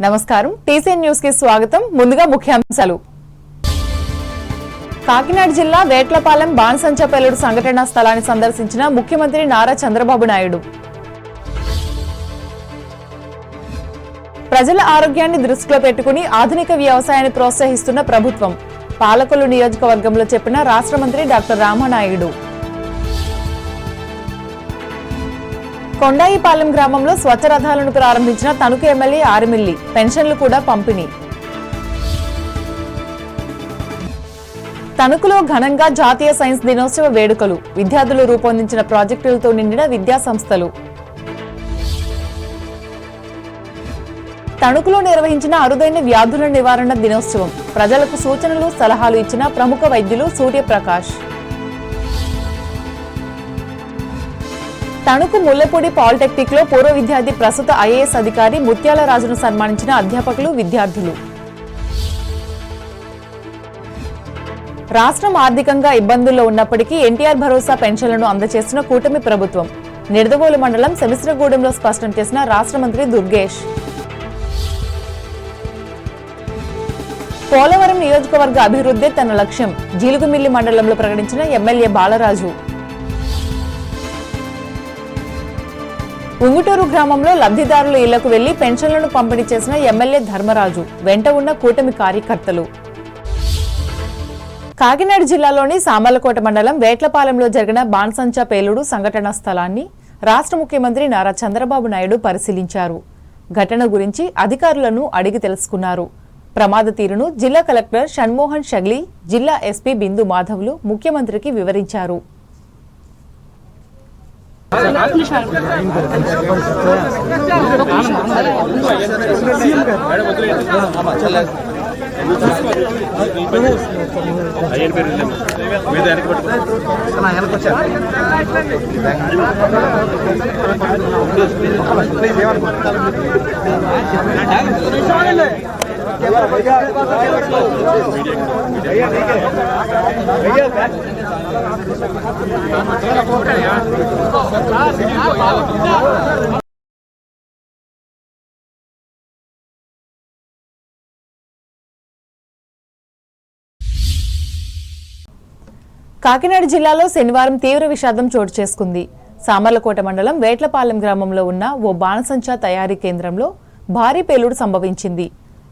నమస్కారం TCN news కి స్వాగతం. ముందుగా ముఖ్యాంశాలు. కాకినాడ జిల్లా వేట్లపాలెం బాణసంచా పేలుడు సంఘటనా స్థలాన్ని సందర్శించిన ముఖ్యమంత్రి నారా చంద్రబాబు నాయుడు. ప్రజల ఆరోగ్యాన్ని దృష్టిలో పెట్టుకుని ఆధునిక వ్యవసాయాన్ని ప్రోత్సహిస్తున్న ప్రభుత్వం పాలకొల్లు నియోజకవర్గంలో చెప్పిన రాష్ట్ర మంత్రి డాక్టర్ రామనాయుడు. కొండాయిపాలెం గ్రామంలో స్వచ్ఛ రథాలను ప్రారంభించిన తణుకు ఎమ్మెల్యే ఆరిమిల్లి. పెన్షన్లు కూడా పంపిణీ. తణుకులో ఘనంగా జాతీయ సైన్స్ దినోత్సవ వేడుకలు. విద్యార్థులు రూపొందించిన ప్రాజెక్టులతో నిండిన విద్యా సంస్థలు. తణుకులో నిర్వహించిన అరుదైన వ్యాధుల నివారణ దినోత్సవం. ప్రజలకు సూచనలు సలహాలు ఇచ్చిన ప్రముఖ వైద్యులు సూర్యప్రకాష్. తణుకు ముల్లపూడి పాలిటెక్నిక్ లో పూర్వ విద్యార్థి ప్రస్తుత ఐఏఎస్ అధికారి ముత్యాల రాజును సన్మానించిన అధ్యాపకులు విద్యార్థులు. రాష్ట్రం ఆర్థికంగా ఇబ్బందుల్లో ఉన్నప్పటికీ ఎన్టీఆర్ భరోసా పెన్షన్లను అందజేస్తున్న కూటమి ప్రభుత్వం. నిడదవోలు మండలం సెమిశ్రగూడెంలో స్పష్టం చేసిన రాష్ట్ర మంత్రి దుర్గేష్. పోలవరం నియోజకవర్గ అభివృద్ధి తన లక్ష్యం. జీలుగుమిల్లి మండలంలో ప్రకటించిన ఎమ్మెల్యే బాలరాజు. ఉంగుటూరు గ్రామంలో లబ్ధిదారుల ఇళ్లకు వెళ్లి పెన్షన్లను పంపిణీ చేసిన ఎమ్మెల్యే ధర్మరాజు. వెంట ఉన్న కూటమి కార్యకర్తలు. కాకినాడ జిల్లాలోని సామర్లకోట మండలం వేట్లపాలెంలో జరిగిన బాణసంచా పేలుడు సంఘటనా స్థలాన్ని రాష్ట్ర ముఖ్యమంత్రి నారా చంద్రబాబు నాయుడు పరిశీలించారు. ఘటన గురించి అధికారులను అడిగి తెలుసుకున్నారు. ప్రమాద తీరును జిల్లా కలెక్టర్ షణ్మోహన్ షగ్లీ, జిల్లా ఎస్పీ బిందు మాధవ్లు ముఖ్యమంత్రికి వివరించారు. కాకినాడ జిల్లాలో శనివారం తీవ్ర విషాదం చోటు చేసుకుంది. సామర్లకోట మండలం వేట్లపాలెం గ్రామంలో ఉన్న ఓ బాణసంచా తయారీ కేంద్రంలో భారీ పేలుడు సంభవించింది.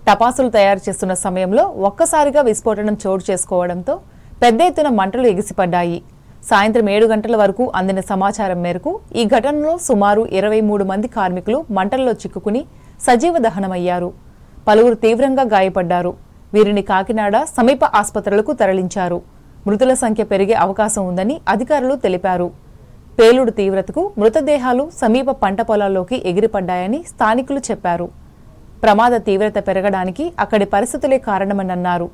టపాసులు తయారు చేస్తున్న సమయంలో ఒక్కసారిగా విస్ఫోటనం చోటు చేసుకోవడంతో పెద్ద ఎత్తున మంటలు ఎగిసిపడ్డాయి. సాయంత్రం 7 గంటల వరకు అందిన సమాచారం మేరకు ఈ ఘటనలో సుమారు 23 మంది కార్మికులు మంటల్లో చిక్కుకుని సజీవ దహనమయ్యారు. పలువురు తీవ్రంగా గాయపడ్డారు. వీరిని కాకినాడ సమీప ఆసుపత్రులకు తరలించారు. మృతుల సంఖ్య పెరిగే అవకాశం ఉందని అధికారులు తెలిపారు. పేలుడు తీవ్రతకు మృతదేహాలు సమీప పంట పొలాల్లోకి ఎగిరిపడ్డాయని స్థానికులు చెప్పారు. ప్రమాద తీవ్రత పెరగడానికి అక్కడి పరిస్థితులే కారణమన్నారు.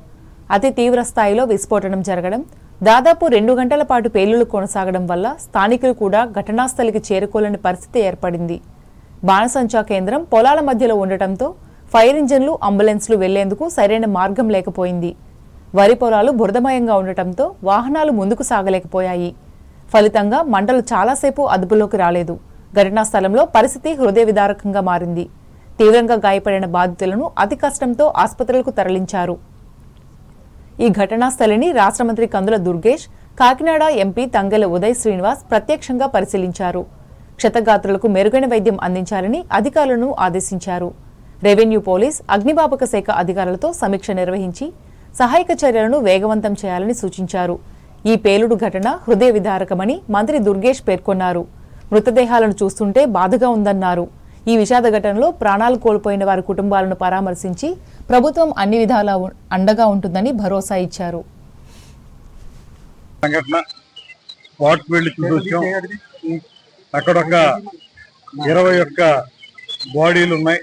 అతి తీవ్ర స్థాయిలో విస్ఫోటనం జరగడం, దాదాపు 2 గంటల పాటు పేలుళ్లు కొనసాగడం వల్ల స్థానికులు కూడా ఘటనాస్థలికి చేరుకోలేని పరిస్థితి ఏర్పడింది. బాణసంచా కేంద్రం పొలాల మధ్యలో ఉండటంతో ఫైర్ ఇంజన్లు, అంబులెన్స్లు వెళ్లేందుకు సరైన మార్గం లేకపోయింది. వరి పొలాలు బురదమయంగా ఉండటంతో వాహనాలు ముందుకు సాగలేకపోయాయి. ఫలితంగా మంటలు చాలాసేపు అదుపులోకి రాలేదు. ఘటనా స్థలంలో పరిస్థితి హృదయ విదారకంగా మారింది. తీవ్రంగా గాయపడిన బాధితులను అతి కష్టంతో ఆసుపత్రులకు తరలించారు. ఈ ఘటనా స్థలిని రాష్ట్ర మంత్రి కందుల దుర్గేష్, కాకినాడ ఎంపీ తంగెల ఉదయ్ శ్రీనివాస్ ప్రత్యక్షంగా పరిశీలించారు. క్షతగాత్రులకు మెరుగైన వైద్యం అందించాలని అధికారులను ఆదేశించారు. రెవెన్యూ, పోలీస్, అగ్నిమాపక శాఖ అధికారులతో సమీక్ష నిర్వహించి సహాయక చర్యలను వేగవంతం చేయాలని సూచించారు. ఈ పేలుడు ఘటన హృదయ విదారకమని మంత్రి దుర్గేష్ పేర్కొన్నారు. మృతదేహాలను చూస్తుంటే బాధగా ఉందన్నారు. ఈ విషాద ఘటనలో ప్రాణాలు కోల్పోయిన వారి కుటుంబాలను పరామర్శించి ప్రభుత్వం అన్ని విధాలా అండగా ఉంటుందని భరోసా ఇచ్చారు. అక్కడ ఒక 21 బాడీలు ఉన్నాయి.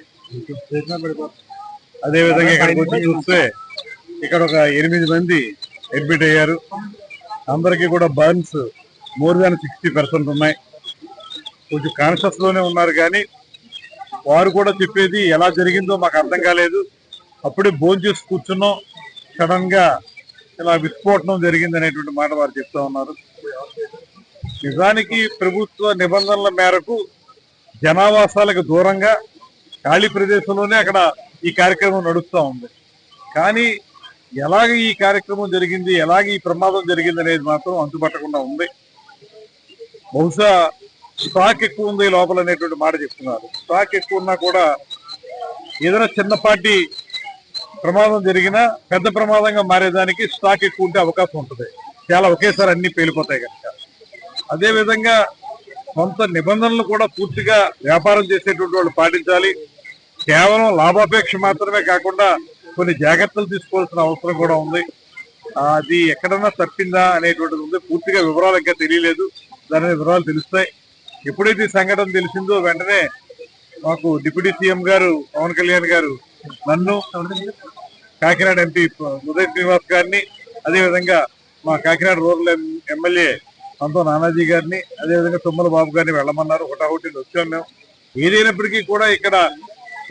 అదేవిధంగా ఇక్కడికి వచ్చి చూస్తే ఇక్కడ ఒక 8 మంది అడ్మిట్ అయ్యారు. అందరికీ కూడా బర్న్స్ మోర్ దాన్ 60% ఉన్నాయి. కొంచెం కాన్షియస్ లోనే ఉన్నారు, కానీ వారు కూడా చెప్పేది ఎలా జరిగిందో మాకు అర్థం కాలేదు. అప్పుడే భోజనం చేసి కూర్చున్నాం, సడన్ గా ఇలా విస్ఫోటనం జరిగింది అనేటువంటి మాట వారు చెప్తా ఉన్నారు. నిజానికి ప్రభుత్వ నిబంధనల మేరకు జనావాసాలకు దూరంగా ఖాళీ ప్రదేశంలోనే అక్కడ ఈ కార్యక్రమం నడుస్తూ ఉంది. కానీ ఎలాగ ఈ కార్యక్రమం జరిగింది, ఎలాగ ఈ ప్రమాదం జరిగింది అనేది మాత్రం అంతుపట్టకుండా ఉంది. బహుశా స్టాక్ ఎక్కువ ఉంది లోపల అనేటువంటి మాట చెప్తున్నారు. స్టాక్ ఎక్కువ ఉన్నా కూడా ఏదైనా చిన్నపాటి ప్రమాదం జరిగినా పెద్ద ప్రమాదంగా మారేదానికి స్టాక్ ఎక్కువ ఉంటే అవకాశం ఉంటుంది. చాలా ఒకేసారి అన్ని పేలిపోతాయి కనుక. అదేవిధంగా కొంత నిబంధనలు కూడా పూర్తిగా వ్యాపారం చేసేటువంటి వాళ్ళు పాటించాలి. కేవలం లాభాపేక్ష మాత్రమే కాకుండా కొన్ని జాగ్రత్తలు తీసుకోవాల్సిన అవసరం కూడా ఉంది. అది ఎక్కడన్నా తప్పిందా అనేటువంటిది ఉంది. పూర్తిగా వివరాలు ఇంకా తెలియలేదు. దాని వివరాలు తెలుస్తాయి. ఎప్పుడైతే ఈ సంఘటన తెలిసిందో వెంటనే మాకు డిప్యూటీ సీఎం గారు పవన్ కళ్యాణ్ గారు నన్ను, కాకినాడ ఎంపీ ఉదయ్ శ్రీనివాస్ గారిని, అదేవిధంగా మా కాకినాడ రూరల్ ఎమ్మెల్యే అంతో నానాజీ గారిని, అదేవిధంగా తుమ్మల బాబు గారిని వెళ్ళమన్నారు. హుటాహుటిని వచ్చాం మేము. ఏదైనప్పటికీ కూడా ఇక్కడ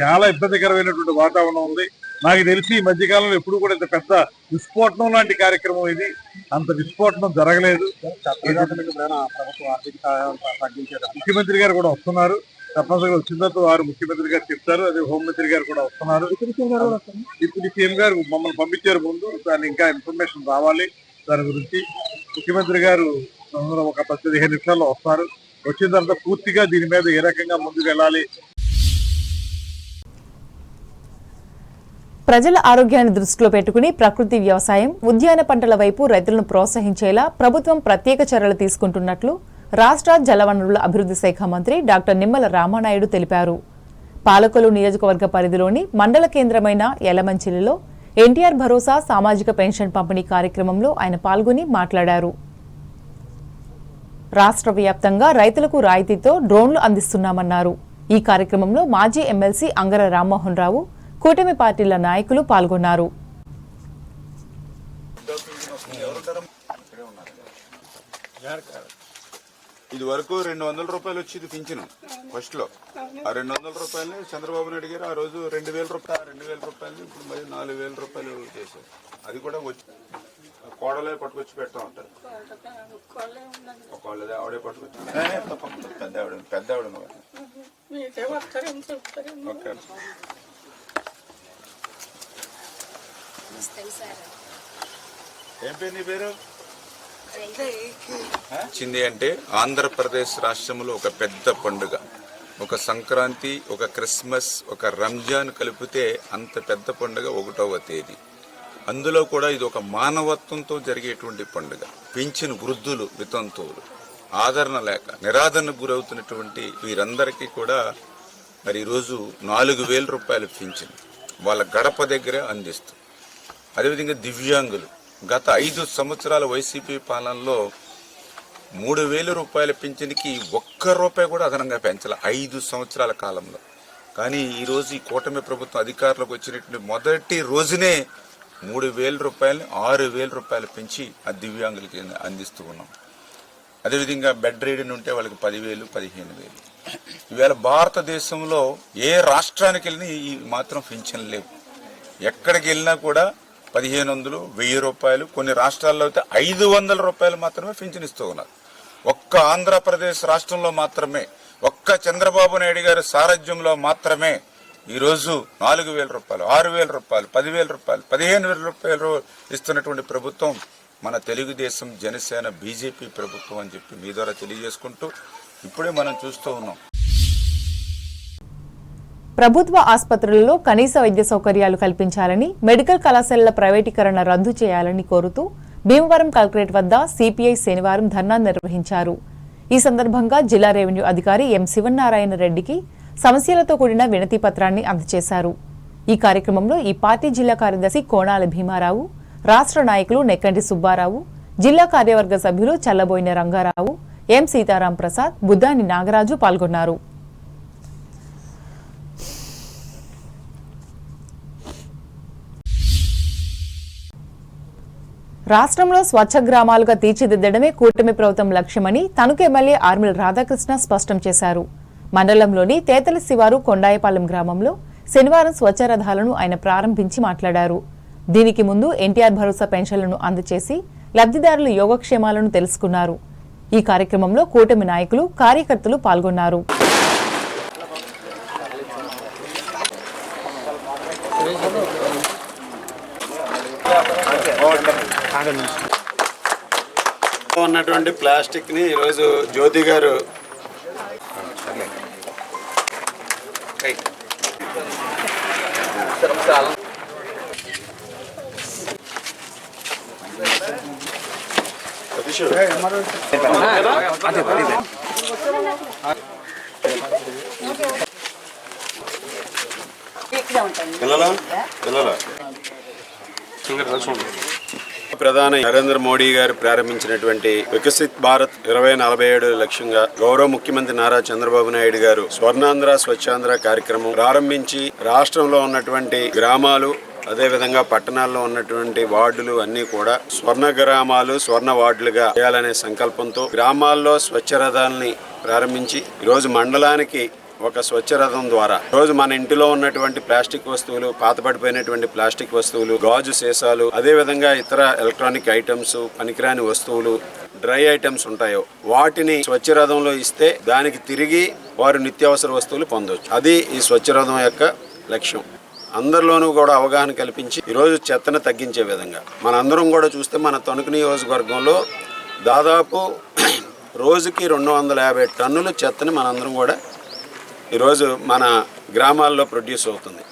చాలా ఇబ్బందికరమైనటువంటి వాతావరణం ఉంది. నాకు తెలిసి ఈ మధ్యకాలంలో ఎప్పుడు కూడా ఇంత పెద్ద విస్ఫోటనం లాంటి కార్యక్రమం ఇది. అంత విస్ఫోటనం జరగలేదు. ముఖ్యమంత్రి గారు కూడా వస్తున్నారు. తప్పనిసరిగా వచ్చిన తర్వాత వారు ముఖ్యమంత్రి గారు చెప్తారు. అదే హోంమంత్రి గారు కూడా వస్తున్నారు. డిప్యూటీ సీఎం గారు మమ్మల్ని పంపించారు ముందు. దాన్ని ఇంకా ఇన్ఫర్మేషన్ రావాలి దాని గురించి. ముఖ్యమంత్రి గారు ఒక 10-15 నిమిషాల్లో వస్తారు. వచ్చిన తర్వాత పూర్తిగా దీని మీద ఏ రకంగా ముందుకు వెళ్ళాలి. ప్రజల ఆరోగ్యాన్ని దృష్టిలో పెట్టుకుని ప్రకృతి వ్యవసాయం, ఉద్యాన పంటల వైపు రైతులను ప్రోత్సహించేలా ప్రభుత్వం ప్రత్యేక చర్యలు తీసుకుంటున్నట్లు రాష్ట్ర జలవనరుల అభివృద్ధి శాఖ మంత్రి డాక్టర్ నిమ్మల రామానాయుడు తెలిపారు. పాలకొల్లు నియోజకవర్గ పరిధిలోని మండల కేంద్రమైన యలమంచిలిలో ఎన్టీఆర్ భరోసా సామాజిక పెన్షన్ పంపిణీ కార్యక్రమంలో ఆయన పాల్గొని మాట్లాడారు. రాష్ట్ర వ్యాప్తంగా రైతులకు రాయితీతో డ్రోన్లు అందిస్తున్నామన్నారు. ఈ కార్యక్రమంలో మాజీ ఎమ్మెల్సీ అంగర రామ్మోహన్ రావు, కూటమి పార్టీల నాయకులు పాల్గొన్నారు. ఇది వరకు 200 రూపాయలు వచ్చేది పింఛను ఫస్ట్ లో. ఆ 200 రూపాయలని చంద్రబాబు నాయుడు గారు ఆ రోజు 2000 రూపాయలు ఇప్పుడు మరి 4000 రూపాయలు చేశారు. అది కూడా వచ్చి కోడలే పట్టుకొచ్చి పెడతా ఉంటారు. ఒకళ్ళదే ఆవిడే పట్టుకొచ్చి పెద్ద ఆవిడ ఓకే. ఏం పేరు నీ పేరు? వచ్చింది అంటే ఆంధ్రప్రదేశ్ రాష్ట్రంలో ఒక పెద్ద పండుగ, ఒక సంక్రాంతి, ఒక క్రిస్మస్, ఒక రంజాన్ కలిపితే అంత పెద్ద పండుగ 1వ తేదీ. అందులో కూడా ఇది ఒక మానవత్వంతో జరిగేటువంటి పండుగ. పెంచిన వృద్ధులు, వితంతువులు, ఆదరణ లేక నిరాదరణకు గురవుతున్నటువంటి వీరందరికీ కూడా మరి ఈరోజు 4000 రూపాయలు పింఛను వాళ్ళ గడప దగ్గరే అందిస్తూ, అదేవిధంగా దివ్యాంగులు గత 5 సంవత్సరాల వైసీపీ పాలనలో 3000 రూపాయల పింఛన్కి 1 రూపాయి కూడా అదనంగా పెంచాలి 5 సంవత్సరాల కాలంలో. కానీ ఈరోజు ఈ కూటమి ప్రభుత్వం అధికారంలోకి వచ్చినటువంటి మొదటి రోజునే 3000 రూపాయలని 6000 రూపాయలు పెంచి ఆ దివ్యాంగులకి అందిస్తూ ఉన్నాం. అదేవిధంగా బెడ్ రీడన్ ఉంటే వాళ్ళకి 10,000, 15,000. ఈవేళ భారతదేశంలో ఏ రాష్ట్రానికి వెళ్ళినా ఈ మాత్రం పింఛన్లు లేవు. ఎక్కడికి వెళ్ళినా కూడా 1500, 1000 రూపాయలు, కొన్ని రాష్ట్రాల్లో అయితే 500 రూపాయలు మాత్రమే పింఛన్ ఇస్తూ ఉన్నారు. ఒక్క ఆంధ్రప్రదేశ్ రాష్ట్రంలో మాత్రమే, ఒక్క చంద్రబాబు నాయుడు గారి సారథ్యంలో మాత్రమే ఈరోజు 4000 రూపాయలు, 6000 రూపాయలు, 10,000 రూపాయలు, 15,000 రూపాయలు ఇస్తున్నటువంటి ప్రభుత్వం మన తెలుగుదేశం, జనసేన, బీజేపీ ప్రభుత్వం అని చెప్పి మీ ద్వారా తెలియజేసుకుంటూ ఇప్పుడే మనం చూస్తూ ఉన్నాం. ప్రభుత్వ ఆసుపత్రులలో కనీస వైద్య సౌకర్యాలు కల్పించాలని, మెడికల్ కళాశాలల ప్రైవేటీకరణ రద్దు చేయాలని కోరుతూ భీమవరం కలెక్టరేట్ వద్ద సిపిఐ శనివారం ధర్నా నిర్వహించారు. ఈ సందర్భంగా జిల్లా రెవెన్యూ అధికారి ఎం శివనారాయణ రెడ్డికి సమస్యలతో కూడిన వినతి పత్రాన్ని అందజేశారు. ఈ కార్యక్రమంలో ఈ పార్టీ జిల్లా కార్యదర్శి కోణాల భీమారావు, రాష్ట్ర నాయకులు నెక్కంటి సుబ్బారావు, జిల్లా కార్యవర్గ సభ్యులు చల్లబోయిన రంగారావు, ఎం సీతారాం ప్రసాద్, బుద్దాని నాగరాజు పాల్గొన్నారు. రాష్ట్రంలో స్వచ్ఛ గ్రామాలుగా తీర్చిదిద్దడమే కూటమి ప్రభుత్వం లక్ష్యమని తణుకు ఎమ్మెల్యే ఆర్మిల రాధాకృష్ణ స్పష్టం చేశారు. మండలంలోని తేతలి శివారు కొండాయపాలెం గ్రామంలో శనివారం స్వచ్ఛ రథాలను ఆయన ప్రారంభించి మాట్లాడారు. దీనికి ముందు ఎన్టీఆర్ భరోసా పెన్షన్లను అందజేసి లబ్ధిదారుల యోగక్షేమాలను తెలుసుకున్నారు. ఈ కార్యక్రమంలో కూటమి నాయకులు, కార్యకర్తలు పాల్గొన్నారు. ఉన్నటువంటి ప్లాస్టిక్ ని ఈరోజు జ్యోతి గారు ప్రధాని నరేంద్ర మోడీ గారు ప్రారంభించినటువంటి వికసిత్ భారత్ 2047 లక్ష్యంగా గౌరవ ముఖ్యమంత్రి నారా చంద్రబాబు నాయుడు గారు స్వర్ణాంధ్ర స్వచ్ఛాంధ్ర కార్యక్రమం ప్రారంభించి రాష్ట్రంలో ఉన్నటువంటి గ్రామాలు అదేవిధంగా పట్టణాల్లో ఉన్నటువంటి వార్డులు అన్ని కూడా స్వర్ణ గ్రామాలు స్వర్ణ వార్డులుగా చేయాలనే సంకల్పంతో గ్రామాల్లో స్వచ్ఛ రథాలని ప్రారంభించి ఈరోజు మండలానికి ఒక స్వచ్ఛ రథం ద్వారా రోజు మన ఇంటిలో ఉన్నటువంటి ప్లాస్టిక్ వస్తువులు, పాతపడిపోయినటువంటి ప్లాస్టిక్ వస్తువులు, గాజు సీసాలు, అదేవిధంగా ఇతర ఎలక్ట్రానిక్ ఐటమ్స్, పనికిరాని వస్తువులు, డ్రై ఐటమ్స్ ఉంటాయో వాటిని స్వచ్ఛ రథంలో ఇస్తే దానికి తిరిగి వారు నిత్యావసర వస్తువులు పొందవచ్చు. అది ఈ స్వచ్ఛ రథం యొక్క లక్ష్యం. అందరిలోనూ కూడా అవగాహన కల్పించి ఈరోజు చెత్తను తగ్గించే విధంగా మనందరం కూడా చూస్తే మన తణుకు నియోజకవర్గంలో దాదాపు రోజుకి 250 టన్నుల చెత్తని మనందరం కూడా ఈరోజు మన గ్రామాల్లో ప్రొడ్యూస్ అవుతుంది.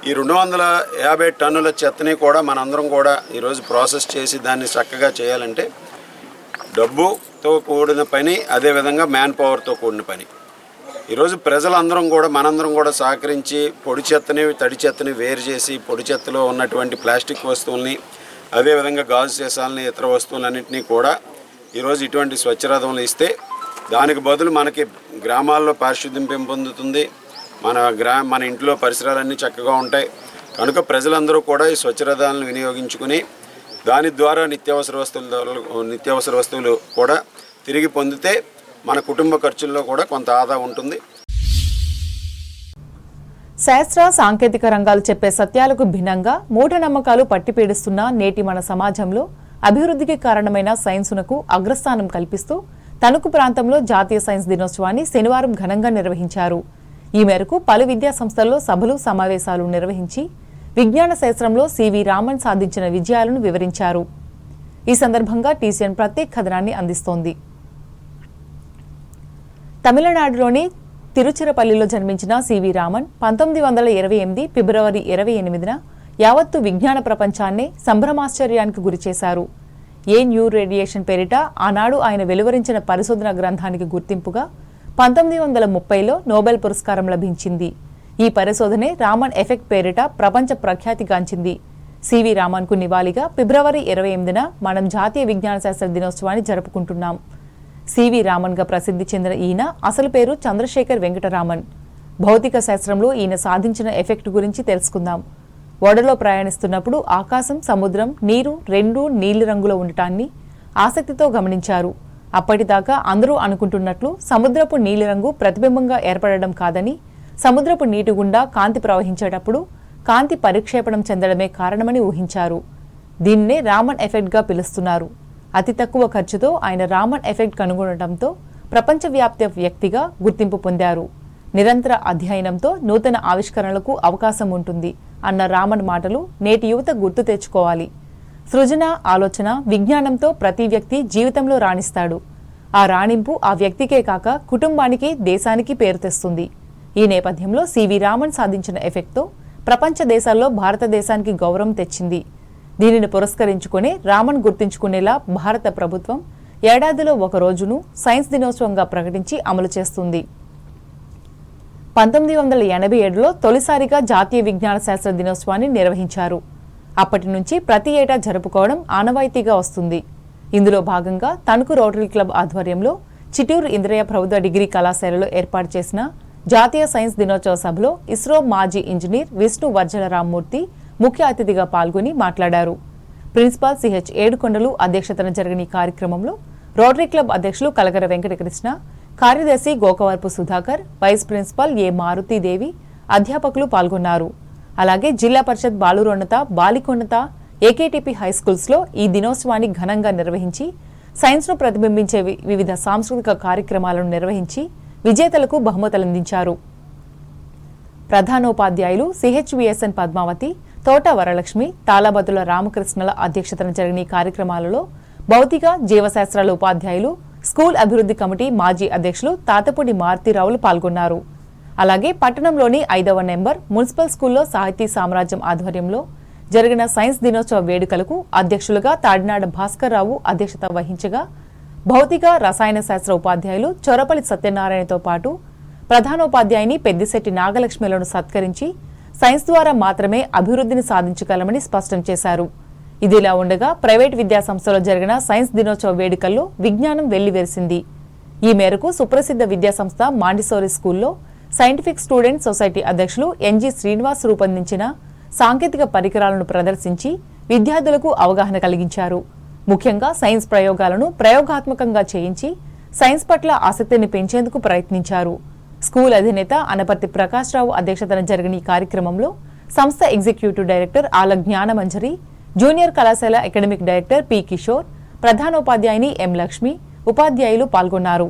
ఈ 250 టన్నుల చెత్తని కూడా మనందరం కూడా ఈరోజు ప్రాసెస్ చేసి దాన్ని చక్కగా చేయాలంటే డబ్బుతో కూడిన పని, అదేవిధంగా మ్యాన్ పవర్తో కూడిన పని. ఈరోజు ప్రజలందరం కూడా మనందరం కూడా సహకరించి పొడి చెత్తని తడి చెత్తని వేరు చేసి పొడి చెత్తలో ఉన్నటువంటి ప్లాస్టిక్ వస్తువుల్ని, అదేవిధంగా గాజు సీసాలని, ఇతర వస్తువులన్నింటినీ కూడా ఈరోజు ఇటువంటి స్వచ్ఛరథంలో ఇస్తే దానికి బదులు మనకి గ్రామాల్లో పారిశుద్ధ్యం పెంపొందుతుంది, మన ఇంట్లో పరిసరాలన్నీ చక్కగా ఉంటాయి. కనుక ప్రజలందరూ కూడా ఈ స్వచ్ఛరథాలను వినియోగించుకుని దాని ద్వారా నిత్యావసర వస్తువులు కూడా తిరిగి పొందితే మన కుటుంబ ఖర్చుల్లో కూడా కొంత ఆదా ఉంటుంది. శాస్త్ర సాంకేతిక రంగాలు చెప్పే సత్యాలకు భిన్నంగా మూఢనమ్మకాలు పట్టిపీడిస్తున్న నేటి మన సమాజంలో అభివృద్ధికి కారణమైన సైన్సునకు అగ్రస్థానం కల్పిస్తూ తణుకు ప్రాంతంలో జాతీయ సైన్స్ దినోత్సవాన్ని శనివారం ఘనంగా నిర్వహించారు. ఈ మేరకు పలు విద్యా సంస్థల్లో సభలు, సమావేశాలు నిర్వహించి విజ్ఞాన శాస్త్రంలో సివి రామన్ సాధించిన విజయాలను వివరించారు. ఈ సందర్భంగా టీసీఎన్ ప్రత్యేక కథనాన్ని అందిస్తోంది. తమిళనాడులోని తిరుచిరపల్లిలో జన్మించిన సివి రామన్ 1928 ఫిబ్రవరి 28న యావత్తు విజ్ఞాన ప్రపంచాన్నే సంభ్రమాశ్చర్యానికి గురిచేశారు. ఏ న్యూ రేడియేషన్ పేరిట ఆనాడు ఆయన వెలువరించిన పరిశోధన గ్రంథానికి గుర్తింపుగా 1930లో నోబెల్ పురస్కారం లభించింది. ఈ పరిశోధనే రామన్ ఎఫెక్ట్ పేరిట ప్రపంచ ప్రఖ్యాతిగాంచింది. సివి రామన్కు నివాళిగా ఫిబ్రవరి 28న మనం జాతీయ విజ్ఞాన శాస్త్ర దినోత్సవాన్ని జరుపుకుంటున్నాం. సివి రామన్గా ప్రసిద్ధి చెందిన ఈయన అసలు పేరు చంద్రశేఖర్ వెంకటరామన్. భౌతిక శాస్త్రంలో ఈయన సాధించిన ఎఫెక్ట్ గురించి తెలుసుకుందాం. ఓడలో ప్రయాణిస్తున్నప్పుడు ఆకాశం, సముద్రం, నీరు రెండూ నీలి రంగులో ఉండటాన్ని ఆసక్తితో గమనించారు. అప్పటిదాకా అందరూ అనుకుంటున్నట్లు సముద్రపు నీలిరంగు ప్రతిబింబంగా ఏర్పడడం కాదని, సముద్రపు నీటి గుండా కాంతి ప్రవహించేటప్పుడు కాంతి పరిక్షేపణం చెందడమే కారణమని ఊహించారు. దీన్నే రామన్ ఎఫెక్ట్గా పిలుస్తున్నారు. అతి తక్కువ ఖర్చుతో ఆయన రామన్ ఎఫెక్ట్ కనుగొనడంతో ప్రపంచవ్యాప్త వ్యక్తిగా గుర్తింపు పొందారు. నిరంతర అధ్యయనంతో నూతన ఆవిష్కరణలకు అవకాశం ఉంటుంది అన్న రామన్ మాటలు నేటి యువత గుర్తు తెచ్చుకోవాలి. సృజన, ఆలోచన, విజ్ఞానంతో ప్రతి వ్యక్తి జీవితంలో రాణిస్తాడు. ఆ రాణింపు ఆ వ్యక్తికే కాక కుటుంబానికి, దేశానికి పేరు తెస్తుంది. ఈ నేపథ్యంలో సివి రామన్ సాధించిన ఎఫెక్ట్తో ప్రపంచ దేశాల్లో భారతదేశానికి గౌరవం తెచ్చింది. దీనిని పురస్కరించుకునే రామన్ గుర్తించుకునేలా భారత ప్రభుత్వం ఏడాదిలో ఒక రోజును సైన్స్ దినోత్సవంగా ప్రకటించి అమలు చేస్తుంది. 1987లో తొలిసారిగా జాతీయ విజ్ఞాన శాస్త్ర దినోత్సవాన్ని నిర్వహించారు. అప్పటి నుంచి ప్రతి ఏటా జరుపుకోవడం ఆనవాయితీగా వస్తుంది. ఇందులో భాగంగా తణుకు రోటరీ క్లబ్ ఆధ్వర్యంలో చిట్టూరు ఇంద్రయ్య ప్రభుత్వ డిగ్రీ కళాశాలలో ఏర్పాటు చేసిన జాతీయ సైన్స్ దినోత్సవ సభలో ఇస్రో మాజీ ఇంజనీర్ విష్ణు వర్జల రామ్మూర్తి ముఖ్య అతిథిగా పాల్గొని మాట్లాడారు. ప్రిన్సిపాల్ సిహెచ్ ఏడుకొండలు అధ్యక్షతన జరిగిన ఈ కార్యక్రమంలో రోటరీ క్లబ్ అధ్యక్షులు కలగర వెంకటకృష్ణ, కార్యదర్శి గోకవరపు సుధాకర్, వైస్ ప్రిన్సిపాల్ ఏ మారుతీదేవి, అధ్యాపకులు పాల్గొన్నారు. అలాగే జిల్లా పరిషత్ బాలురోన్నత, బాలికోన్నత, ఏకేటీపీ హైస్కూల్స్లో ఈ దినోత్సవాన్ని ఘనంగా నిర్వహించి సైన్స్ను ప్రతిబింబించే వివిధ సాంస్కృతిక కార్యక్రమాలను నిర్వహించి విజేతలకు బహుమతులందించారు. ప్రధానోపాధ్యాయులు సిహెచ్విఎస్ఎన్ పద్మావతి, తోట వరలక్ష్మి, తాళబతుల రామకృష్ణల అధ్యక్షతన జరిగిన ఈ కార్యక్రమాలలో భౌతిక, జీవశాస్త్రాల ఉపాధ్యాయులు, స్కూల్ అభివృద్ధి కమిటీ మాజీ అధ్యక్షులు తాతపూడి మారుతీరావులు పాల్గొన్నారు. అలాగే పట్టణంలోని 5వ నెంబర్ మున్సిపల్ స్కూల్లో సాహితీ సామ్రాజ్యం ఆధ్వర్యంలో జరిగిన సైన్స్ దినోత్సవ వేడుకలకు అధ్యక్షులుగా తాడినాడ భాస్కర్రావు అధ్యక్షత వహించగా భౌతిక, రసాయన శాస్త్ర ఉపాధ్యాయులు చొరపల్లి సత్యనారాయణతో పాటు ప్రధానోపాధ్యాయుని పెద్దిశెట్టి నాగలక్ష్మిలను సత్కరించి సైన్స్ ద్వారా మాత్రమే అభివృద్ధిని సాధించగలమని స్పష్టం చేశారు. ఇదిలా ఉండగా ప్రైవేట్ విద్యాసంస్థలో జరిగిన సైన్స్ దినోత్సవ వేడుకల్లో విజ్ఞానం వెల్లివిరిసింది. ఈ మేరకు సుప్రసిద్ధ విద్యాసంస్థ మాంటిసోరీ స్కూల్లో సైంటిఫిక్ స్టూడెంట్ సొసైటీ అధ్యక్షులు ఎన్జి శ్రీనివాస్ రూపొందించిన సాంకేతిక పరికరాలను ప్రదర్శించి విద్యార్థులకు అవగాహన కలిగించారు. ముఖ్యంగా సైన్స్ ప్రయోగాలను ప్రయోగాత్మకంగా చేయించి సైన్స్ పట్ల ఆసక్తిని పెంచేందుకు ప్రయత్నించారు. స్కూల్ అధినేత అనపర్తి ప్రకాష్ రావు అధ్యక్షతన జరిగిన ఈ కార్యక్రమంలో సంస్థ ఎగ్జిక్యూటివ్ డైరెక్టర్ ఆల జ్ఞానమంజరి, జూనియర్ కళాశాల అకాడమిక్ డైరెక్టర్ పి కిషోర్, ప్రధానోపాధ్యాయుని ఎం లక్ష్మి, ఉపాధ్యాయులు పాల్గొన్నారు.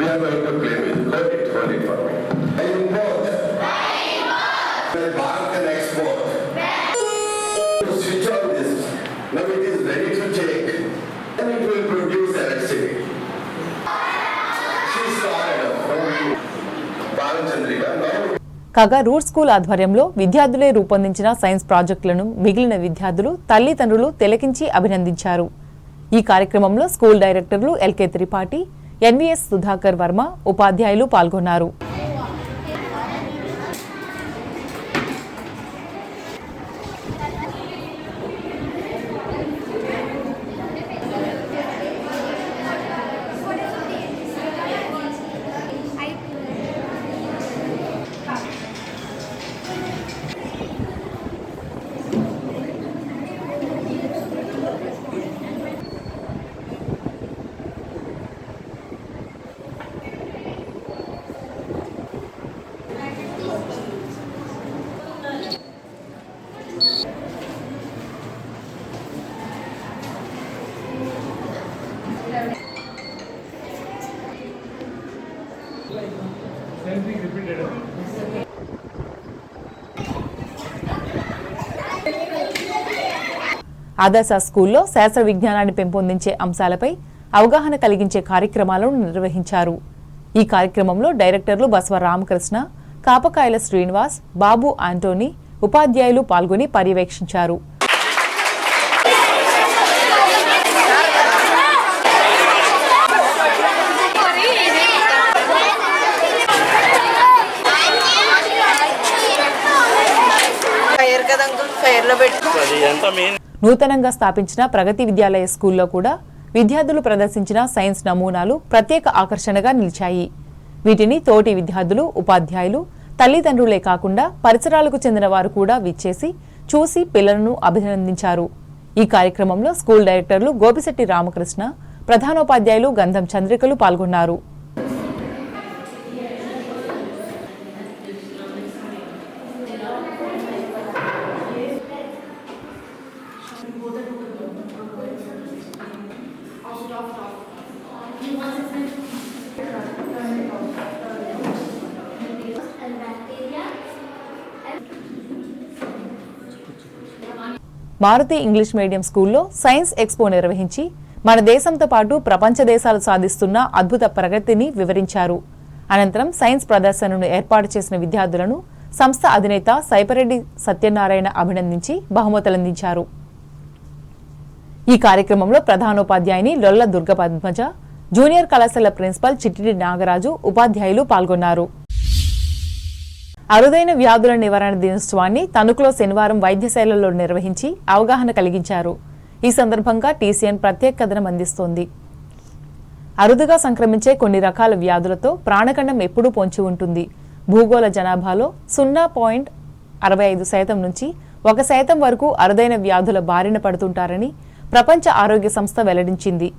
We are going to play with. Hold it for me. I import. Bharat can export. To switch on this. Now it is ready to take. And it will produce electricity. She started from Bharat Chandrika. Now కాగా route school ఆధ్వర్యంలో విద్యార్థులే రూపొందించిన science ప్రాజెక్టులను మిగిలిన విద్యార్థులు, తల్లిదండ్రులు తిలకించి అభినందించారు. ఈ కార్యక్రమంలో స్కూల్ డైరెక్టర్లు ఎల్కే త్రిపాఠి, ఎన్వీఎస్ సుధాకర్ వర్మ, ఉపాధ్యాయులు పాల్గొన్నారు. ఆదర్శ స్కూల్లో శాస్త్ర విజ్ఞానాన్ని పెంపొందించే అంశాలపై అవగాహన కలిగించే కార్యక్రమాలను నిర్వహించారు. ఈ కార్యక్రమంలో డైరెక్టర్లు బసవ రామకృష్ణ, కాపకాయల శ్రీనివాస్, బాబు ఆంటోనీ, ఉపాధ్యాయులు పాల్గొని పర్యవేక్షించారు. నూతనంగా స్థాపించిన ప్రగతి విద్యాలయ స్కూల్లో కూడా విద్యార్థులు ప్రదర్శించిన సైన్స్ నమూనాలు ప్రత్యేక ఆకర్షణగా నిలిచాయి. వీటిని తోటి విద్యార్థులు, ఉపాధ్యాయులు, తల్లిదండ్రులే కాకుండా పరిసరాలకు చెందిన వారు కూడా విచ్చేసి చూసి పిల్లలను అభినందించారు. ఈ కార్యక్రమంలో స్కూల్ డైరెక్టర్లు గోపిశెట్టి రామకృష్ణ, ప్రధానోపాధ్యాయులు గంధం చంద్రికలు పాల్గొన్నారు. మారుతి ఇంగ్లీష్ మీడియం స్కూల్లో సైన్స్ ఎక్స్పో నిర్వహించి మన దేశంతో పాటు ప్రపంచ దేశాలు సాధిస్తున్న అద్భుత ప్రగతిని వివరించారు. అనంతరం సైన్స్ ప్రదర్శనను ఏర్పాటు చేసిన విద్యార్థులను సంస్థ అధినేత సైపరెడ్డి సత్యనారాయణ అభినందించి బహుమతులందించారు. ఈ కార్యక్రమంలో ప్రధానోపాధ్యాయుని లొల్ల దుర్గ పద్మజ, జూనియర్ కళాశాల ప్రిన్సిపల్ చిట్టిడి నాగరాజు, ఉపాధ్యాయులు పాల్గొన్నారు. అరుదైన వ్యాధుల నివారణ దినోత్సవాన్ని తణుకులో శనివారం వైద్యశాలలో నిర్వహించి అవగాహన కలిగించారు. ఈ సందర్భంగా టీసీఎన్ ప్రత్యేక కథనం అందిస్తోంది. అరుదుగా సంక్రమించే కొన్ని రకాల వ్యాధులతో ప్రాణఖండం ఎప్పుడూ పొంచి ఉంటుంది. భూగోళ జనాభాలో 0.65% నుంచి 1% వరకు అరుదైన వ్యాధుల బారిన పడుతుంటారని ప్రపంచ ఆరోగ్య సంస్థ వెల్లడించింది.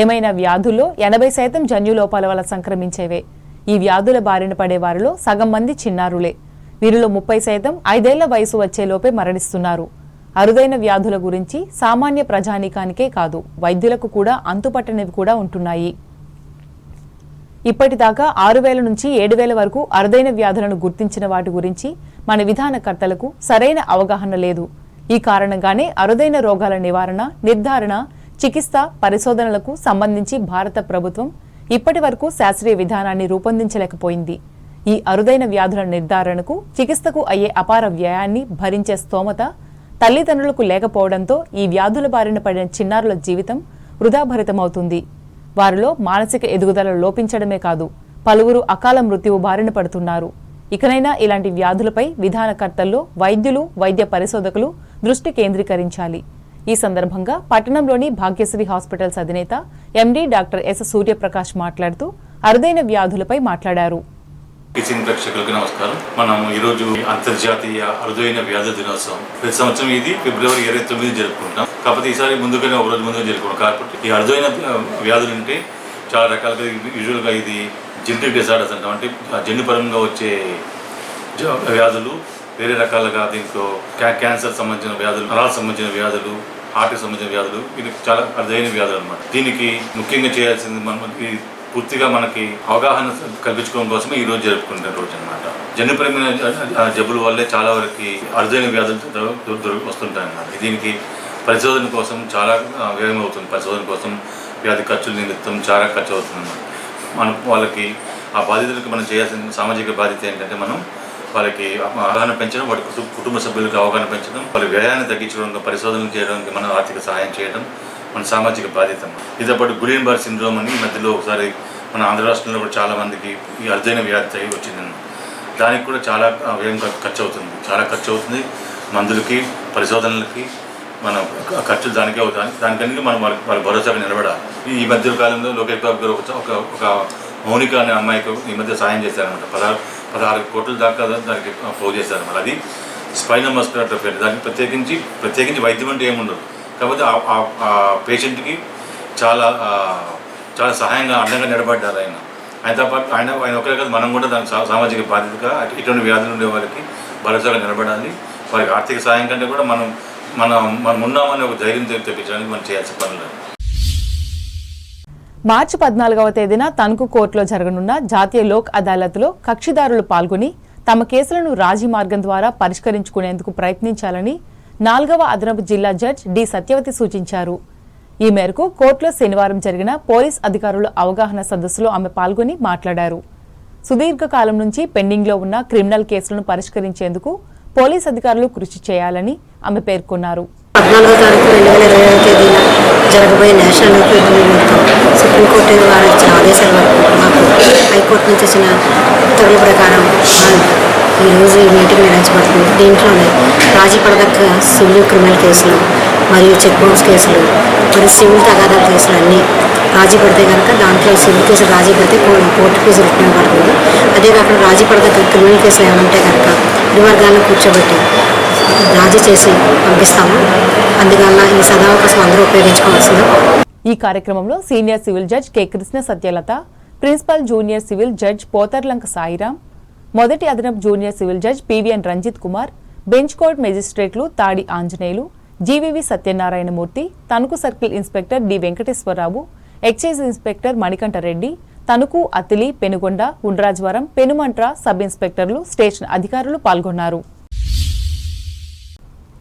ఏమైనా వ్యాధుల్లో 80% జన్యులోపాల వల్ల సంక్రమించేవే. ఈ వ్యాధుల బారిన పడే వారిలో సగం మంది చిన్నారులే. వీరిలో 30% 5 ఏళ్ల వయసు వచ్చేలోపే మరణిస్తున్నారు. అరుదైన వ్యాధుల గురించి సామాన్య ప్రజానీకానికే కాదు, వైద్యులకు కూడా అంతుపట్టనివి కూడా ఉంటున్నాయి. ఇప్పటిదాకా 6,000 నుంచి 7,000 వరకు అరుదైన వ్యాధులను గుర్తించిన వాటి గురించి మన విధానకర్తలకు సరైన అవగాహన లేదు. ఈ కారణంగానే అరుదైన రోగాల నివారణ, నిర్ధారణ, చికిత్స, పరిశోధనలకు సంబంధించి భారత ప్రభుత్వం ఇప్పటి వరకు శాస్త్రీయ విధానాన్ని రూపొందించలేకపోయింది. ఈ అరుదైన వ్యాధుల నిర్ధారణకు, చికిత్సకు అయ్యే అపార వ్యయాన్ని భరించే స్తోమత తల్లిదండ్రులకు లేకపోవడంతో ఈ వ్యాధుల బారిన పడిన చిన్నారుల జీవితం వృధాభరితమవుతుంది. వారిలో మానసిక ఎదుగుదల లోపించడమే కాదు, పలువురు అకాల మృత్యువు బారిన పడుతున్నారు. ఇకనైనా ఇలాంటి వ్యాధులపై విధానకర్తల్లో వైద్యులు, వైద్య పరిశోధకులు దృష్టి కేంద్రీకరించాలి. ఈ సందర్భంగా పట్టణంలోని భాగ్యశ్రీ హాస్పిటల్స్ అధినేత ఎండీ డాక్టర్ ఎస్ సూర్యప్రకాష్ మాట్లాడుతూ అరుదైన వ్యాధులపై మాట్లాడారు. ప్రేక్షకులకు నమస్కారం. మనం ఈరోజు అంతర్జాతీయ అరుదైన వ్యాధుల దినోత్సవం. ప్రతి సంవత్సరం ఇది ఫిబ్రవరి 29 జరుపుకుంటాం. కాకపోతే ఈసారి ముందుగానే ఒక రోజు ముందుగా జరుపుకుంటాం. కాబట్టి ఈ అరుదైన వ్యాధులు అంటే చాలా రకాలుగా, యూజువల్గా ఇది జెనెటిక్ డిసార్డర్స్ అంటాం. అంటే జన్యుపరంగా వచ్చే వ్యాధులు, వేరే రకాలుగా దీంట్లో క్యాన్సర్ సంబంధించిన వ్యాధులు, నరాలకు సంబంధించిన వ్యాధులు, హార్ట్కి సంబంధించిన వ్యాధులు, ఇది చాలా అరుదైన వ్యాధులు అన్నమాట. దీనికి ముఖ్యంగా చేయాల్సింది మనకి పూర్తిగా మనకి అవగాహన కల్పించుకోవడం కోసమే ఈ రోజు జరుపుకుంటున్న రోజు అనమాట. జన్యుపరమైన జబ్బుల వల్లే చాలా వరకు అరుదైన వ్యాధులు వస్తుంటాయి అన్నమాట. దీనికి పరిశోధన కోసం చాలా వ్యయం అవుతుంది. పరిశోధన కోసం వ్యాధి ఖర్చుల నిమిత్తం చాలా ఖర్చు అవుతుంది అన్నమాట. వాళ్ళకి ఆ బాధితులకు మనం చేయాల్సిన సామాజిక బాధ్యత ఏంటంటే మనం వాళ్ళకి అవగాహన పెంచడం, వాటి కుటుంబ సభ్యులకు అవగాహన పెంచడం, వాళ్ళ వ్యయాన్ని తగ్గించడం, పరిశోధనలు చేయడానికి మనం ఆర్థిక సహాయం చేయడం మన సామాజిక బాధ్యత. ఇదే పాటు గులియన్-బారె సిండ్రోమ్ అని ఈ మధ్యలో ఒకసారి మన ఆంధ్ర రాష్ట్రంలో కూడా చాలా మందికి ఈ అరుదైన వ్యాధి వచ్చింది. దానికి కూడా చాలా వ్యయం ఖర్చు అవుతుంది, చాలా ఖర్చు అవుతుంది. మందులకి, పరిశోధనలకి మన ఖర్చులు దానికే అవుతాయి. దానికన్నీ మనం వాళ్ళ భరోసాగా నిలబడాలి. ఈ మధ్య కాలంలో లోకేష్ బాబు గారు ఒక మౌనిక అనే అమ్మాయికి ఈ మధ్య సాయం చేశారనమాట. 16 కోట్ల దాకా దానికి పోగు చేశారన్నమాట. అది స్పైనల్ మస్కులర్ అట్రోఫీ. దానికి ప్రత్యేకించి వైద్యం అంటే ఏముండదు. కాకపోతే ఆ పేషెంట్కి చాలా చాలా సహాయంగా, అండంగా నిలబడ్డారు ఆయనతో పాటు. ఆయన ఒకరే కాదు, మనం కూడా దానికి సామాజిక బాధ్యతగా ఇటువంటి వ్యాధులు ఉండే వాళ్ళకి భరోసాగా నిలబడాలి. వారికి ఆర్థిక సహాయం కంటే కూడా మనం ఉన్నామని ఒక ధైర్యం తెప్పించడానికి మనం చేయాల్సిన పనులు. మార్చి 14వ తేదీన తణుకు కోర్టులో జరగనున్న జాతీయ లోక్ అదాలత్లో కక్షిదారులు పాల్గొని తమ కేసులను రాజీ మార్గం ద్వారా పరిష్కరించుకునేందుకు ప్రయత్నించాలని 4వ అదనపు జిల్లా జడ్జ్ డి సత్యవతి సూచించారు. ఈ మేరకు కోర్టులో శనివారం జరిగిన పోలీస్ అధికారుల అవగాహన సదస్సులో ఆమె పాల్గొని మాట్లాడారు. సుదీర్ఘకాలం నుంచి పెండింగ్లో ఉన్న క్రిమినల్ కేసులను పరిష్కరించేందుకు పోలీస్ అధికారులు కృషి చేయాలని ఆమె పేర్కొన్నారు. 14వ తారీఖు 2020వ తేదీన జరగబోయే నేషనల్ సుప్రీంకోర్టు వారు ఇచ్చిన ఆదేశాల వరకు మాకు హైకోర్టు నుంచి వచ్చిన ఉత్తర్వుల ప్రకారం ఈరోజు ఈ మీటింగ్ నిర్వహించబడుతుంది. దీంట్లోనే రాజీ పడదగ్గ సివిల్ క్రిమినల్ కేసులు మరియు చెక్ బౌన్స్ కేసులు మరియు సివిల్ తగాదా కేసులు అన్నీ రాజీ పడితే కనుక దాంట్లో సివిల్ కేసులు రాజీ పడితే కోర్టు కేసు రిటర్న్ పడుతుంది. అదే కాకుండా రాజీ పడదగ్గ క్రిమినల్ కేసులు ఏమంటే కనుక ఇరు వర్గాలను కూర్చోబెట్టి రాజీ చేసి పంపిస్తాము. అందువల్ల ఈ సదావకాశం అందరూ ఉపయోగించుకోవాల్సింది. ఈ కార్యక్రమంలో senior civil judge K Krishna Satyalatha, principal junior civil judge Potharlanka Sairam, మొదటి అదనపు junior civil judge PVN Ranjith Kumar, bench court మెజిస్ట్రేట్లు Tadi Anjaneyulu, GVV Satyanarayanamurthy, Tanuku circle inspector D Venkateswara Rao, excise inspector Manikanta Reddy, Tanuku, Attili, Penugonda, Undrajavaram, Penumantra sub ఇన్స్పెక్టర్లు, స్టేషన్ అధికారులు పాల్గొన్నారు.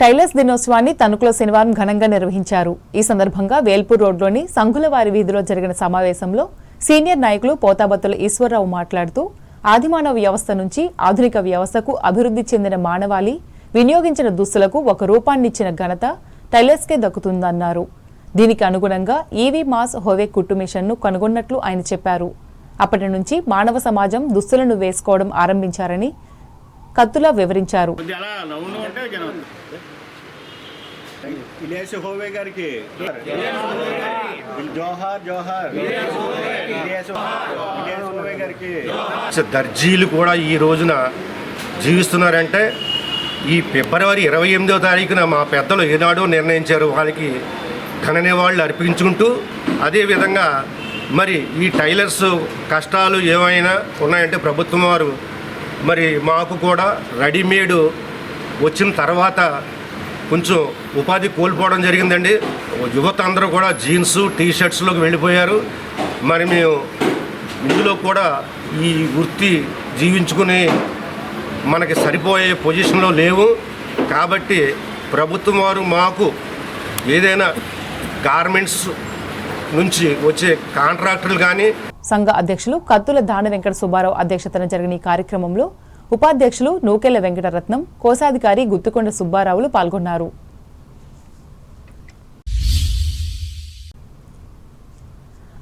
టైలర్స్ దినోత్సవాన్ని తణుకులో శనివారం ఘనంగా నిర్వహించారు. ఈ సందర్భంగా వేల్పూర్ రోడ్లోని సంగులవారి వీధిలో జరిగిన సమావేశంలో సీనియర్ నాయకులు పోతాబత్తుల ఈశ్వరరావు మాట్లాడుతూ ఆదిమానవ వ్యవస్థ నుంచి ఆధునిక వ్యవస్థకు అభివృద్ధి చెందిన మానవాళి వినియోగించిన దుస్తులకు ఒక రూపాన్నిచ్చిన ఘనత టైలర్స్కే దక్కుతుందన్నారు. దీనికి అనుగుణంగా ఈవీ మాస్ హోవే కుట్టు మిషన్ను కనుగొన్నట్లు ఆయన చెప్పారు. అప్పటి నుంచి మానవ సమాజం దుస్తులను వేసుకోవడం ఆరంభించారని కత్తులా వివరించారు. దర్జీలు కూడా ఈ రోజున జీవిస్తున్నారంటే ఈ ఫిబ్రవరి 28వ తారీఖున మా పెద్దలు ఏనాడో నిర్ణయించారు. వాళ్ళకి ఘన నివాళులు అర్పించుకుంటూ అదేవిధంగా మరి ఈ టైలర్స్ కష్టాలు ఏమైనా ఉన్నాయంటే ప్రభుత్వం వారు మరి మాకు కూడా రెడీమేడ్ వచ్చిన తర్వాత కొంచెం ఉపాధి కోల్పోవడం జరిగిందండి. యువత అందరూ కూడా జీన్స్ టీషర్ట్స్లోకి వెళ్ళిపోయారు. మరి మేము ఇందులో కూడా ఈ వృత్తి జీవించుకుని మనకి సరిపోయే పొజిషన్లో లేవు. కాబట్టి ప్రభుత్వం వారు మాకు ఏదైనా గార్మెంట్స్ నుంచి వచ్చే కాంట్రాక్టర్లు కానీ. సంఘ అధ్యక్షులు కత్తుల దాన వెంకట సుబ్బారావు అధ్యక్షతన జరిగిన ఈ కార్యక్రమంలో ఉపాధ్యక్షులు నూకెళ్ల వెంకటరత్నం, కోశాధికారి గుత్తుకొండ సుబ్బారావులు పాల్గొన్నారు.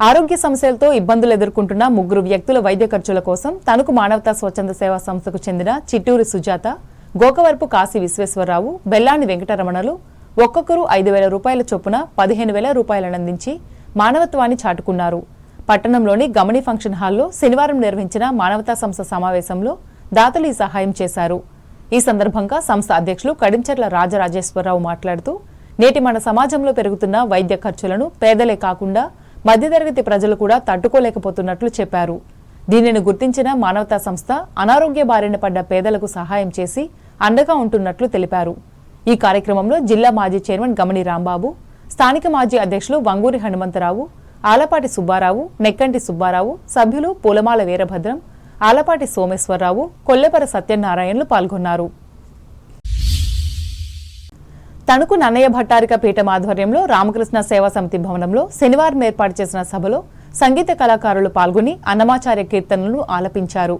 ఆరోగ్య సమస్యలతో ఇబ్బందులు ఎదుర్కొంటున్న 3 వ్యక్తుల వైద్య ఖర్చుల కోసం తణుకు మానవతా స్వచ్ఛంద సేవా సంస్థకు చెందిన చిట్టూరి సుజాత, గోకవరపు కాశీ విశ్వేశ్వరరావు, బెల్లాని వెంకటరమణలు ఒక్కొక్కరు 5,000 రూపాయల చొప్పున 15,000 రూపాయలను అందించి మానవత్వాన్ని చాటుకున్నారు. పట్టణంలోని గమని ఫంక్షన్ హాల్లో శనివారం నిర్వహించిన మానవతా సంస్థ సమావేశంలో దాతలు ఈ సహాయం చేశారు. ఈ సందర్భంగా సంస్థ అధ్యక్షులు కడించర్ల రాజరాజేశ్వరరావు మాట్లాడుతూ, నేటి మన సమాజంలో పెరుగుతున్న వైద్య ఖర్చులను పేదలే కాకుండా మధ్యతరగతి ప్రజలు కూడా తట్టుకోలేకపోతున్నట్లు చెప్పారు. దీనిని గుర్తించిన మానవతా సంస్థ అనారోగ్య బారిన పడ్డ పేదలకు సహాయం చేసి అండగా ఉంటున్నట్లు తెలిపారు. ఈ కార్యక్రమంలో జిల్లా మాజీ చైర్మన్ గమని రాంబాబు, స్థానిక మాజీ అధ్యక్షులు వంగూరి హనుమంతరావు, ఆలపాటి సుబ్బారావు, నెక్కంటి సుబ్బారావు, సభ్యులు పూలమాల వీరభద్రం, ఆలపాటి సోమేశ్వరరావు, కొల్లెపర సత్యనారాయణలు పాల్గొన్నారు. తణుకు నన్నయ్య భట్టారిక పీఠం ఆధ్వర్యంలో రామకృష్ణ సేవా సమితి భవనంలో శనివారం ఏర్పాటు చేసిన సభలో సంగీత కళాకారులు పాల్గొని అన్నమాచార్య కీర్తనలు ఆలపించారు.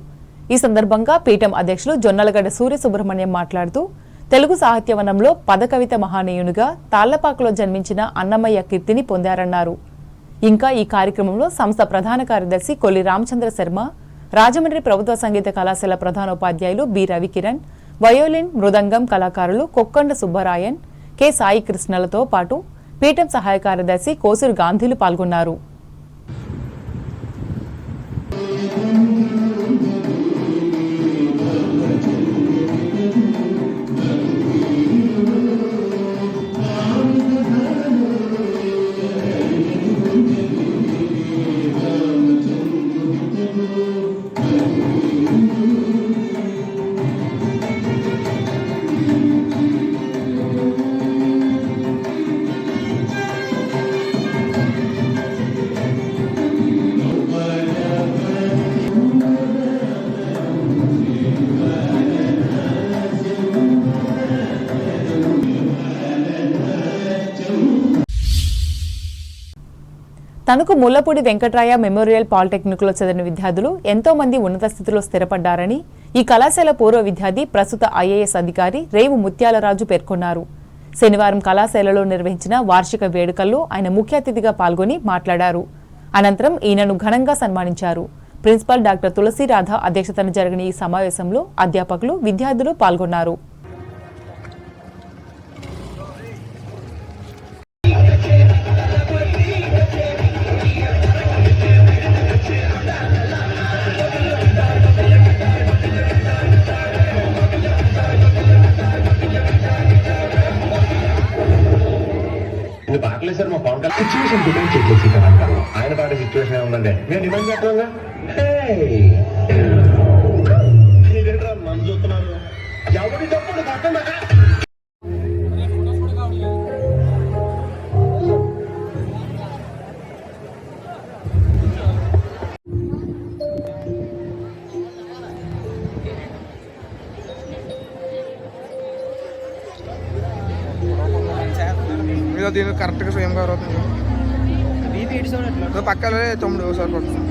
ఈ సందర్భంగా పీఠం అధ్యక్షులు జొన్నలగడ్డ సూర్య సుబ్రహ్మణ్యం మాట్లాడుతూ, తెలుగు సాహిత్యవనంలో పదకవిత మహానీయునిగా తాళ్లపాకలో జన్మించిన అన్నమయ్య కీర్తిని పొందారన్నారు. ఇంకా ఈ కార్యక్రమంలో సంస్థ ప్రధాన కార్యదర్శి కొల్లి రామచంద్ర శర్మ, రాజమండ్రి ప్రభుత్వ సంగీత కళాశాల ప్రధానోపాధ్యాయులు బి రవికిరణ్, వయోలిన్, మృదంగం కళాకారులు కొక్కండ సుబ్బరాయన్, కె సాయి కృష్ణలతో పాటు పీఠం సహాయ కార్యదర్శి కోసూరు గాంధీలు పాల్గొన్నారు. తణుకు ముల్లపూడి వెంకట్రాయ మెమోరియల్ పాలిటెక్నిక్లో చదివిన విద్యార్థులు ఎంతో మంది ఉన్నత స్థితిలో స్థిరపడ్డారని ఈ కళాశాల పూర్వ విద్యార్థి ప్రస్తుత ఐఏఎస్ అధికారి రేవు ముత్యాలరాజు పేర్కొన్నారు. శనివారం కళాశాలలో నిర్వహించిన వార్షిక వేడుకల్లో ఆయన ముఖ్య అతిథిగా పాల్గొని మాట్లాడారు. అనంతరం ఈయనను ఘనంగా సన్మానించారు. ప్రిన్సిపల్ డాక్టర్ తులసిరాధ అధ్యక్షతన జరిగిన ఈ సమావేశంలో అధ్యాపకులు, విద్యార్థులు పాల్గొన్నారు. సార్ మా పవన్ కళ్యాణ్ సిచ్యువేషన్ డిమాండ్ చేయట్లేదు సీతారాం గారు. ఆయన పాట సిచ్యువేషన్ ఏముందండి, మేము డిమాండ్ చేస్తాంగా. మనం చూస్తున్నారు ఎవరి తప్పుడు పక్కన దీనికి కరెక్ట్గా స్వయం కవర్ అవుతుంది. పక్కన 9 సరిపడుతుంది.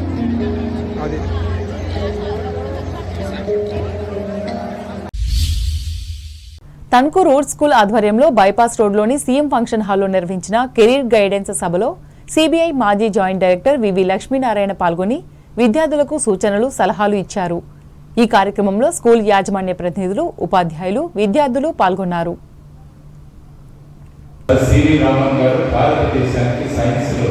అది తణుకు రోడ్ స్కూల్ ఆధ్వర్యంలో బైపాస్ రోడ్లోని సీఎం ఫంక్షన్ హాల్లో నిర్వహించిన కెరీర్ గైడెన్స్ సభలో సిబిఐ మాజీ జాయింట్ డైరెక్టర్ వివి లక్ష్మీనారాయణ పాల్గొని విద్యార్థులకు సూచనలు, సలహాలు ఇచ్చారు. ఈ కార్యక్రమంలో స్కూల్ యాజమాన్య ప్రతినిధులు, ఉపాధ్యాయులు, విద్యార్థులు పాల్గొన్నారు. సివి రామన్ గారు భారతదేశానికి సైన్స్ లో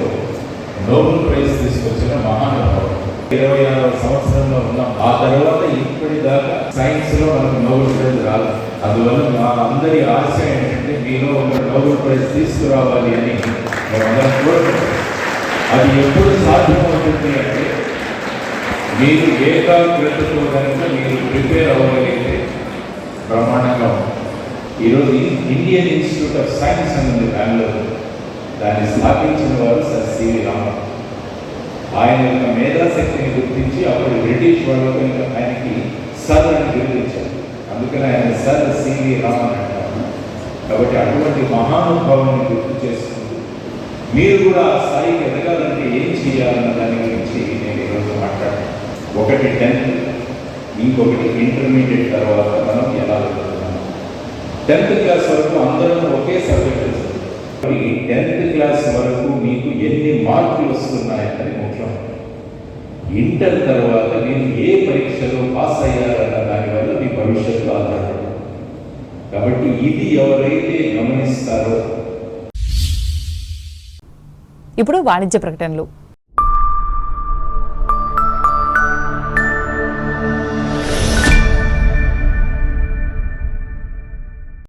నోబెల్ ప్రైజ్ తీసుకొచ్చిన మహానుభావుడు. 26వ సంవత్సరంలో ఉన్నాం. ఆ తర్వాత ఇప్పటిదాకా సైన్స్ లో మనకు నోబెల్ ప్రైజ్ రాలేదు. అందువల్ల మా అందరి ఆశ ఏంటంటే మీలో ఒక నోబెల్ ప్రైజ్ తీసుకురావాలి అని మేమందరం కోరుకుంటాం. అది ఎప్పుడు సాధ్యమవుతుంది అంటే మీరు ఏకాగ్రతతో కనుక మీరు ప్రిపేర్ అవ్వగలిగితే బ్రహ్మాండంగా ఉంటుంది. ఈరోజు ఇండియన్ ఇన్స్టిట్యూట్ ఆఫ్ సైన్స్ అని ఉంది బెంగళూరు. దాన్ని స్థాపించిన వారు సర్ సివి రామన్. ఆయన యొక్క మేధాశక్తిని గుర్తించి అప్పుడు బ్రిటిష్ వాళ్ళు ఆయనకి సర్ అని గుర్తించారు. అందుకని ఆయన సర్ సివి రామన్ అంటారు. కాబట్టి అటువంటి మహానుభావాన్ని గుర్తు చేసుకుంటూ మీరు కూడా ఆ స్థాయికి ఎదగాలంటే ఏం చేయాలన్న దాని గురించి నేను ఈరోజు మాట్లాడాను. ఒకటి 10th, ఇంకొకటి ఇంటర్మీడియట్ తర్వాత మనం ఎలా వెళ్తున్నాం. 10th క్లాస్ వరకు అందరం ఒకే సబ్జెక్ట్ వస్తుంది. 10th క్లాస్ వరకు మీకు ఎన్ని మార్కులు వస్తున్నాయని ముఖ్యం. ఇంటర్ తర్వాత మీరు ఏ పరీక్షలో పాస్ అయ్యారన్న దానివల్ల మీ భవిష్యత్తు ఆధారపడుతుంది. కాబట్టి ఇది ఎవరైతే గమనిస్తారో. ఇప్పుడు వాణిజ్య ప్రకటనలు.